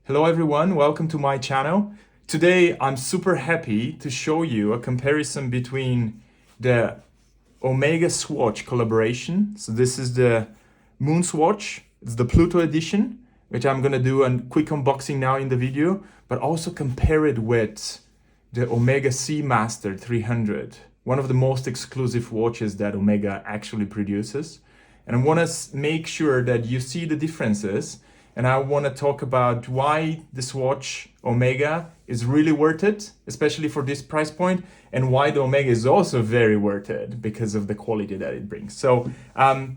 Hello everyone, welcome to my channel. Today I'm super happy to show you a comparison between the Omega Swatch collaboration. So this is the Moonswatch, it's the Pluto edition, which I'm gonna do a quick unboxing now in the video, but also compare it with the Omega Seamaster 300, one of the most exclusive watches that Omega actually produces. And I want to make sure that you see the differences, and I want to talk about why this watch Omega is really worth it, especially for this price point, and why the Omega is also very worth it because of the quality that it brings. So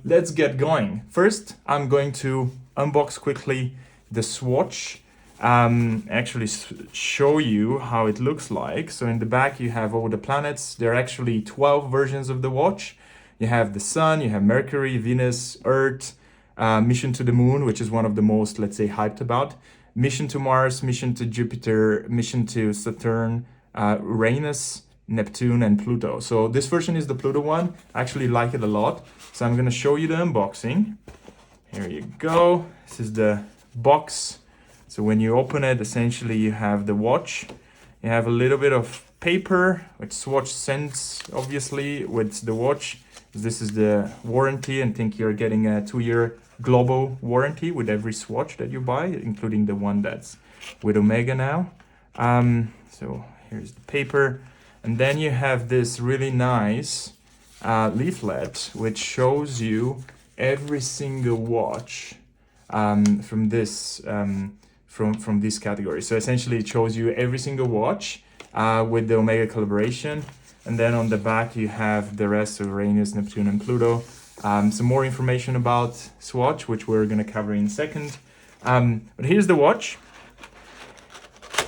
let's get going. First, I'm going to unbox quickly the swatch, actually show you how it looks like. So in the back you have all the planets. There are actually 12 versions of the watch. You have the Sun, you have Mercury, Venus, Earth, mission to the Moon, which is one of the most, let's say, hyped about, mission to Mars, mission to Jupiter, mission to Saturn, Uranus, Neptune, and Pluto. So this version is the Pluto one. I actually like it a lot. So I'm going to show you the unboxing. Here you go. This is the box. So when you open it, essentially you have the watch. You have a little bit of paper, which Swatch sends, obviously, with the watch. This is the warranty, and I think you're getting a 2-year global warranty with every swatch that you buy, including the one that's with Omega now. So here's the paper. And then you have this really nice leaflet, which shows you every single watch from this category. So essentially it shows you every single watch with the Omega collaboration. And then on the back you have the rest of Uranus, Neptune, and Pluto. Some more information about Swatch, which we're going to cover in a second. But here's the watch.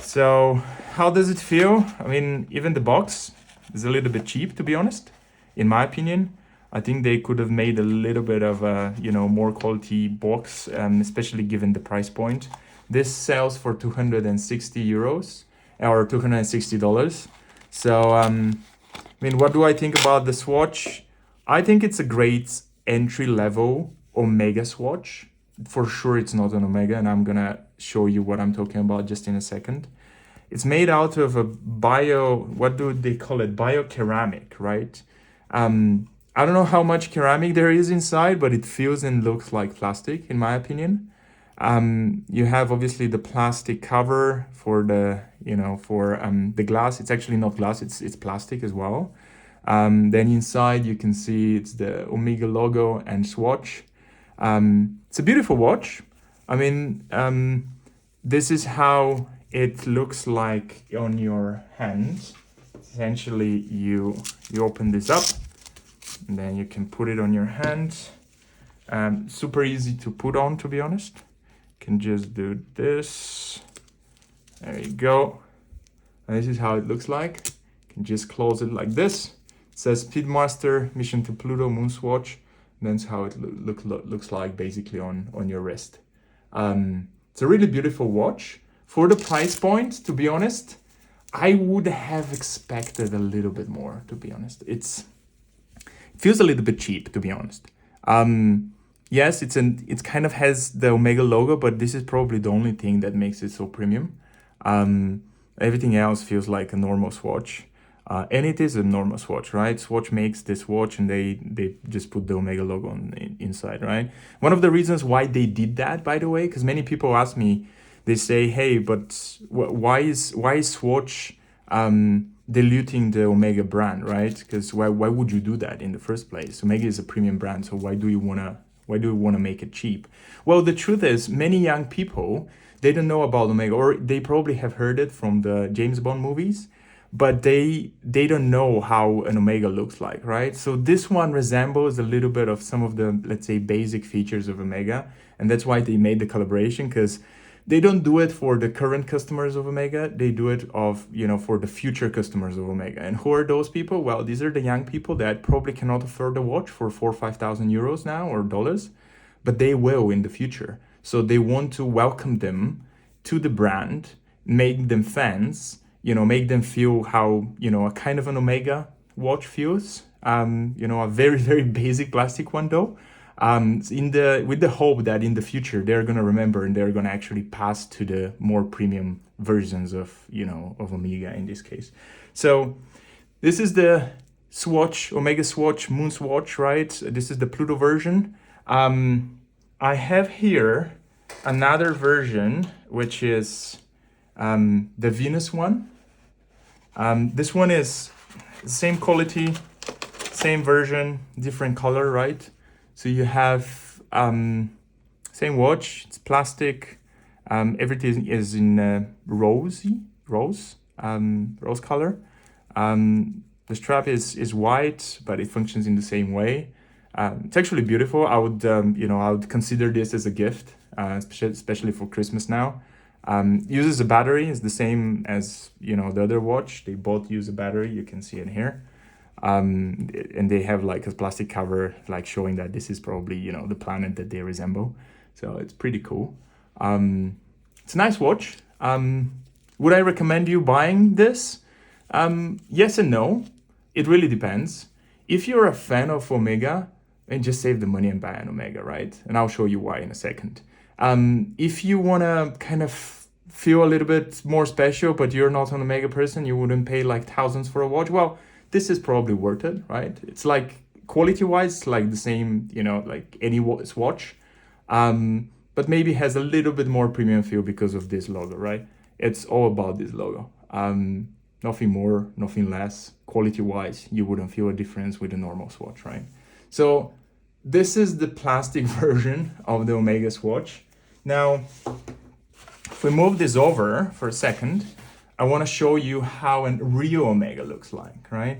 So how does it feel? I mean, even the box is a little bit cheap, to be honest, in my opinion. I think they could have made a little bit of a, more quality box, especially given the price point. This sells for 260 euros or $260. So, I mean, what do I think about the Swatch? I think it's a great entry-level Omega Swatch. For sure, it's not an Omega, and I'm gonna show you what I'm talking about just in a second. It's made out of a what do they call it? Bioceramic, right? I don't know how much ceramic there is inside, but it feels and looks like plastic, in my opinion. You have obviously the plastic cover for the, the glass. It's actually not glass, it's plastic as well. Then inside you can see it's the Omega logo and swatch. It's a beautiful watch. I mean, this is how it looks like on your hand. Essentially, you open this up, and then you can put it on your hand. Super easy to put on, to be honest. Can just do this. There you go. And this is how it looks like. You can just close it like this. It says Speedmaster, mission to Pluto, Moonswatch. That's how it looks like basically on your wrist. It's a really beautiful watch. For the price point, to be honest, I would have expected a little bit more, to be honest. It feels a little bit cheap, to be honest. Yes, it kind of has the Omega logo, but this is probably the only thing that makes it so premium. Everything else feels like a normal Swatch. And it is a normal Swatch, right? Swatch makes this watch and they just put the Omega logo inside, right? One of the reasons why they did that, by the way, because many people ask me, they say, hey, but why is Swatch diluting the Omega brand, right? Because why would you do that in the first place? Omega is a premium brand, so why do you want to make it cheap? Well, the truth is, many young people, they don't know about Omega, or they probably have heard it from the James Bond movies, but they don't know how an Omega looks like, right? So this one resembles a little bit of some of the, let's say, basic features of Omega, and that's why they made the collaboration, because they don't do it for the current customers of Omega, they do it for the future customers of Omega. And who are those people? Well, these are the young people that probably cannot afford a watch for 4,000 or 5,000 euros now, or dollars, but they will in the future. So they want to welcome them to the brand, make them fans, make them feel how, a kind of an Omega watch feels. A very, very basic plastic one though. with the hope that in the future they're gonna remember and they're gonna actually pass to the more premium versions of, you know, of Omega in this case. So this is the Swatch, Omega Swatch, Moonswatch, right? This is the Pluto version. I have here another version, which is the Venus one. This one is the same quality, same version, different color, right? So you have same watch, it's plastic, everything is in rose color. The strap is white, but it functions in the same way. It's actually beautiful. I would, I would consider this as a gift, especially for Christmas now. Uses a battery, it's the same as, you know, the other watch. They both use a battery, you can see it here. And they have like a plastic cover, like showing that this is probably, you know, the planet that they resemble. So it's pretty cool. It's a nice watch. Would I recommend you buying this? Yes and no. It really depends. If you're a fan of Omega, then just save the money and buy an Omega, right? And I'll show you why in a second. If you want to kind of feel a little bit more special, but you're not an Omega person, you wouldn't pay like thousands for a watch, well, this is probably worth it, right? It's like quality-wise, like the same, you know, like any watch, but maybe has a little bit more premium feel because of this logo, right? It's all about this logo. Nothing more, nothing less. Quality-wise, you wouldn't feel a difference with a normal Swatch, right? So this is the plastic version of the Omega Swatch. Now, if we move this over for a second, I want to show you how a real Omega looks like, right?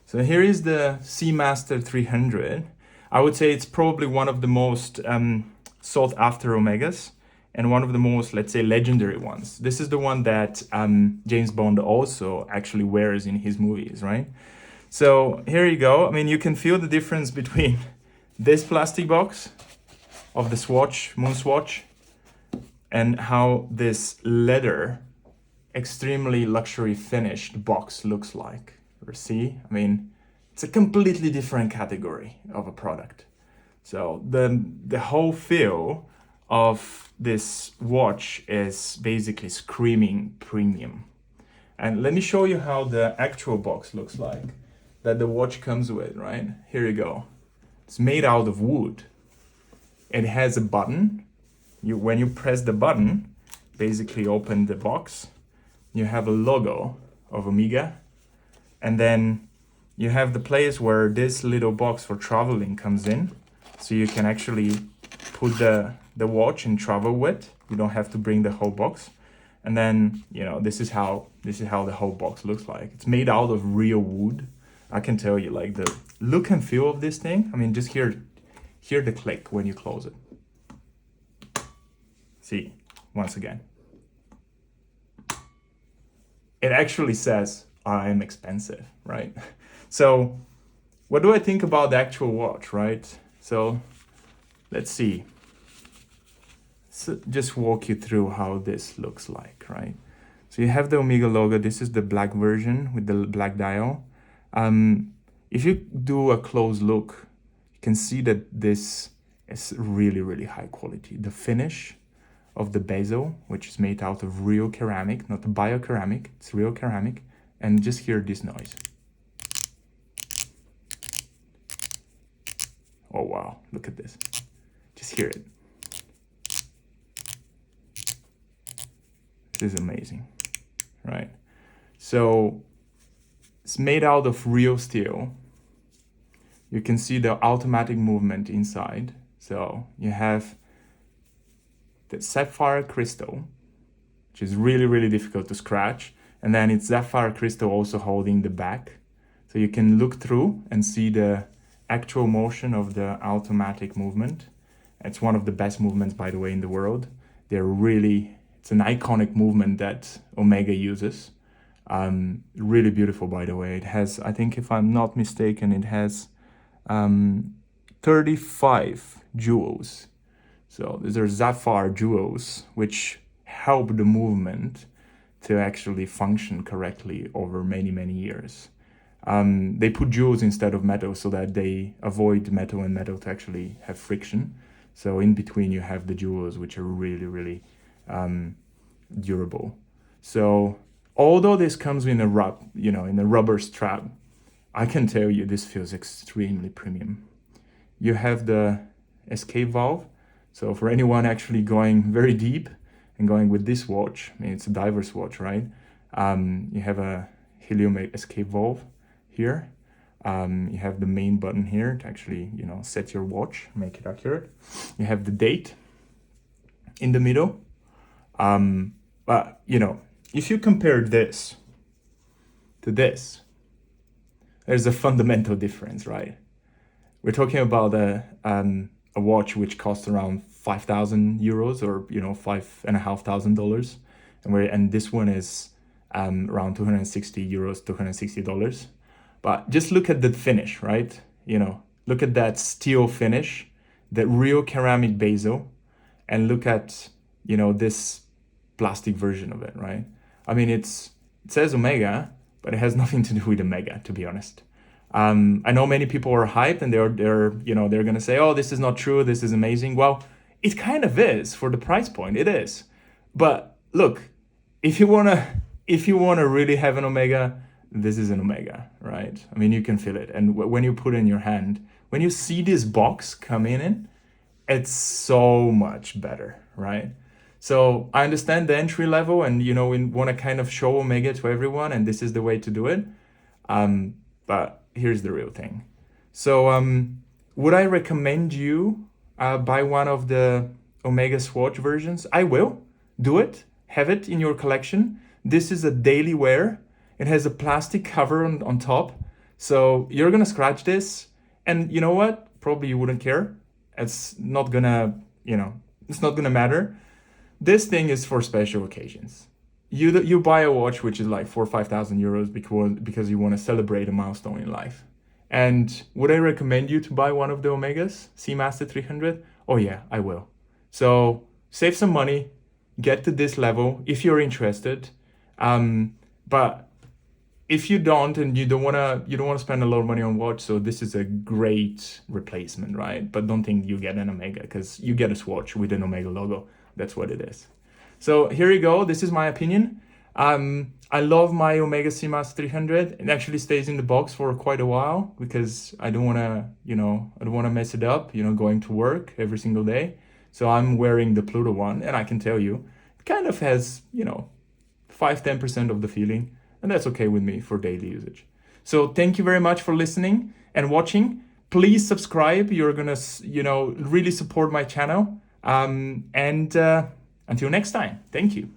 So here is the Seamaster 300. I would say it's probably one of the most sought after Omegas and one of the most, let's say, legendary ones. This is the one that James Bond also actually wears in his movies, right? So here you go. I mean, you can feel the difference between this plastic box of the Swatch, Moonswatch, and how this leather, extremely luxury finished box looks like. Or see, I mean, it's a completely different category of a product. So the whole feel of this watch is basically screaming premium. And let me show you how the actual box looks like that the watch comes with, right? Here you go. It's made out of wood. It has a button. When you press the button, basically open the box, you have a logo of Omega, and then you have the place where this little box for traveling comes in, so you can actually put the watch and travel with. You don't have to bring the whole box. And then, you know, this is how the whole box looks like. It's made out of real wood. I can tell you, like, the look and feel of this thing. I mean, just hear the click when you close it. See, once again. It actually says, I'm expensive, right? So what do I think about the actual watch, right? So let's see. So just walk you through how this looks like, right? So you have the Omega logo. This is the black version with the black dial. If you do a close look, you can see that this is really, really high quality. The finish of the bezel, which is made out of real ceramic, not bioceramic, it's real ceramic. And just hear this noise. Oh wow, look at this. Just hear it. This is amazing, right? So it's made out of real steel. You can see the automatic movement inside. So you have the sapphire crystal, which is really, really difficult to scratch. And then it's sapphire crystal also holding the back. So you can look through and see the actual motion of the automatic movement. It's one of the best movements, by the way, in the world. It's an iconic movement that Omega uses. Really beautiful, by the way. It has, I think if I'm not mistaken, it has 35 jewels. So these are sapphire jewels, which help the movement to actually function correctly over many, many years. They put jewels instead of metal so that they avoid metal and metal to actually have friction. So in between you have the jewels, which are really, really durable. So although this comes in a rubber strap, I can tell you this feels extremely premium. You have the escape valve. So for anyone actually going very deep and going with this watch, I mean, it's a diver's watch, right? You have a helium escape valve here. You have the main button here to actually, set your watch, make it accurate. You have the date in the middle. But, if you compare this to this, there's a fundamental difference, right? We're talking about a watch which costs around 5,000 euros or, $5,500. And this one is around 260 euros, $260. But just look at the finish, right? Look at that steel finish, that real ceramic bezel, and look at, this plastic version of it, right? I mean, it says Omega, but it has nothing to do with Omega, to be honest. I know many people are hyped and they're gonna say, oh, this is not true, this is amazing. Well, it kind of is for the price point, it is. But look, if you wanna really have an Omega, this is an Omega, right? I mean, you can feel it. And when you put it in your hand, when you see this box come in, it's so much better, right? So I understand the entry level and, we want to kind of show Omega to everyone and this is the way to do it. But here's the real thing. So would I recommend you buy one of the Omega Swatch versions? I will. Do it. Have it in your collection. This is a daily wear. It has a plastic cover on top. So you're going to scratch this. And you know what? Probably you wouldn't care. It's not going to, it's not going to matter. This thing is for special occasions. You buy a watch which is like 4,000 or 5,000 euros because you want to celebrate a milestone in life. And would I recommend you to buy one of the Omegas, Seamaster 300? Oh yeah, I will. So save some money, get to this level if you're interested. But if you don't and you don't want to spend a lot of money on watch, so this is a great replacement, right? But don't think you get an Omega because you get a Swatch with an Omega logo. That's what it is. So here you go. This is my opinion. I love my Omega Seamaster 300. It actually stays in the box for quite a while because I don't want to mess it up, going to work every single day. So I'm wearing the Pluto one and I can tell you, it kind of has, 5-10% of the feeling. And that's okay with me for daily usage. So thank you very much for listening and watching. Please subscribe. You're going to, really support my channel. And until next time, thank you.